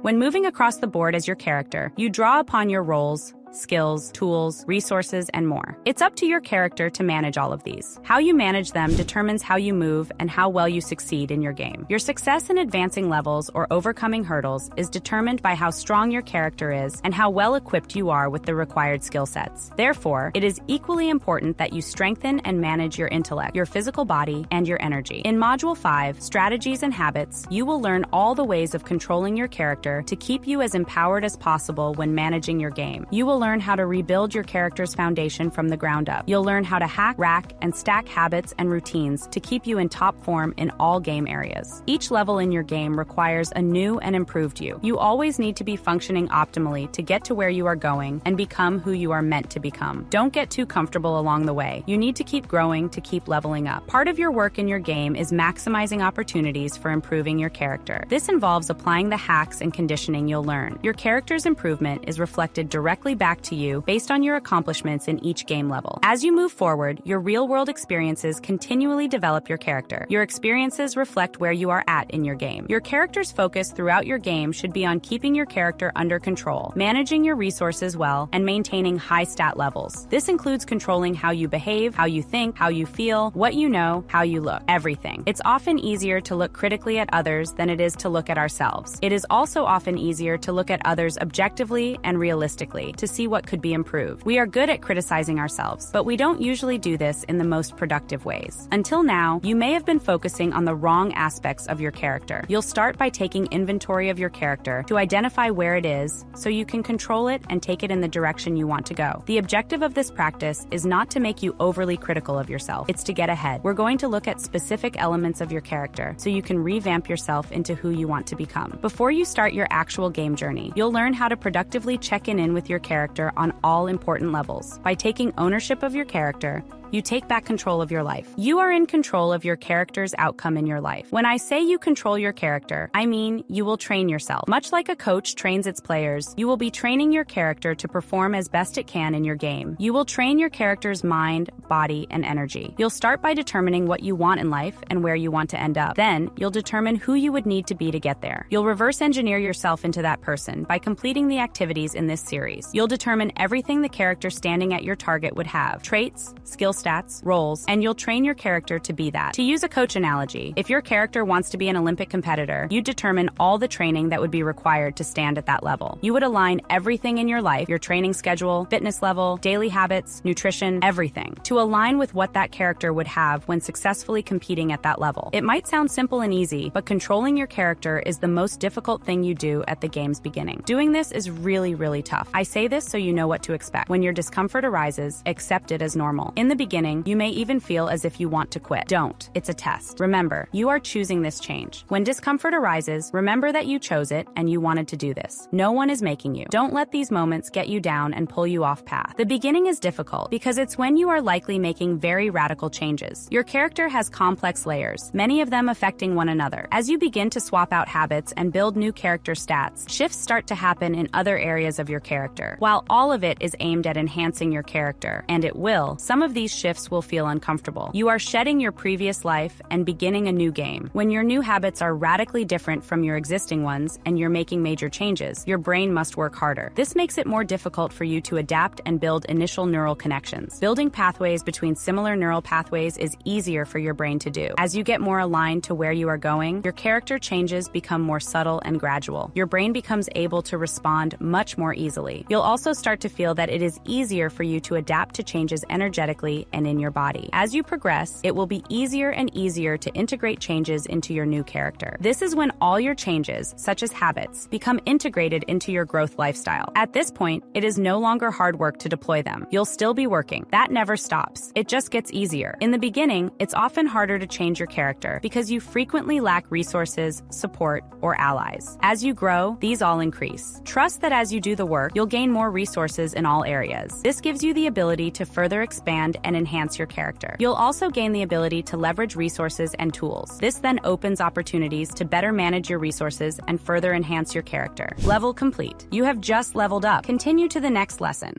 When moving across the board as your character, you draw upon your roles, skills, tools, resources, and more. It's up to your character to manage all of these. How you manage them determines how you move and how well you succeed in your game. Your success in advancing levels or overcoming hurdles is determined by how strong your character is and how well equipped you are with the required skill sets. Therefore, it is equally important that you strengthen and manage your intellect, your physical body, and your energy. In Module 5, Strategies and Habits, you will learn all the ways of controlling your character to keep you as empowered as possible when managing your game. You will learn how to rebuild your character's foundation from the ground up. You'll learn how to hack, rack, and stack habits and routines to keep you in top form in all game areas. Each level in your game requires a new and improved you. You always need to be functioning optimally to get to where you are going and become who you are meant to become. Don't get too comfortable along the way. You need to keep growing to keep leveling up. Part of your work in your game is maximizing opportunities for improving your character. This involves applying the hacks and conditioning you'll learn. Your character's improvement is reflected directly back to you based on your accomplishments in each game level. As you move forward, your real-world experiences continually develop your character. Your experiences reflect where you are at in your game. Your character's focus throughout your game should be on keeping your character under control, managing your resources well, and maintaining high stat levels. This includes controlling how you behave, how you think, how you feel, what you know, how you look, everything. It's often easier to look critically at others than it is to look at ourselves. It is also often easier to look at others objectively and realistically to see what could be improved. We are good at criticizing ourselves, but we don't usually do this in the most productive ways. Until now, you may have been focusing on the wrong aspects of your character. You'll start by taking inventory of your character to identify where it is so you can control it and take it in the direction you want to go. The objective of this practice is not to make you overly critical of yourself. It's to get ahead. We're going to look at specific elements of your character so you can revamp yourself into who you want to become. Before you start your actual game journey, you'll learn how to productively check in with your character on all important levels. By taking ownership of your character, you take back control of your life. You are in control of your character's outcome in your life. When I say you control your character, I mean you will train yourself. Much like a coach trains its players, you will be training your character to perform as best it can in your game. You will train your character's mind, body, and energy. You'll start by determining what you want in life and where you want to end up. Then, you'll determine who you would need to be to get there. You'll reverse engineer yourself into that person by completing the activities in this series. You'll determine everything the character standing at your target would have: traits, skill stats, roles, and you'll train your character to be that. To use a coach analogy, if your character wants to be an Olympic competitor, you'd determine all the training that would be required to stand at that level. You would align everything in your life, your training schedule, fitness level, daily habits, nutrition, everything, to align with what that character would have when successfully competing at that level. It might sound simple and easy, but controlling your character is the most difficult thing you do at the game's beginning. Doing this is really, really tough. I say this so you know what to expect. When your discomfort arises, accept it as normal. In the beginning, you may even feel as if you want to quit. Don't. It's a test. Remember, you are choosing this change. When discomfort arises, remember that you chose it and you wanted to do this. No one is making you. Don't let these moments get you down and pull you off path. The beginning is difficult because it's when you are likely making very radical changes. Your character has complex layers, many of them affecting one another. As you begin to swap out habits and build new character stats, shifts start to happen in other areas of your character. While all of it is aimed at enhancing your character, and it will, some of these shifts will feel uncomfortable. You are shedding your previous life and beginning a new game. When your new habits are radically different from your existing ones and you're making major changes, your brain must work harder. This makes it more difficult for you to adapt and build initial neural connections. Building pathways between similar neural pathways is easier for your brain to do. As you get more aligned to where you are going, your character changes become more subtle and gradual. Your brain becomes able to respond much more easily. You'll also start to feel that it is easier for you to adapt to changes energetically and in your body. As you progress, it will be easier and easier to integrate changes into your new character. This is when all your changes, such as habits, become integrated into your growth lifestyle. At this point, it is no longer hard work to deploy them. You'll still be working. That never stops. It just gets easier. In the beginning, it's often harder to change your character because you frequently lack resources, support, or allies. As you grow, these all increase. Trust that as you do the work, you'll gain more resources in all areas. This gives you the ability to further expand and enhance your character. You'll also gain the ability to leverage resources and tools. This then opens opportunities to better manage your resources and further enhance your character. Level complete. You have just leveled up. Continue to the next lesson.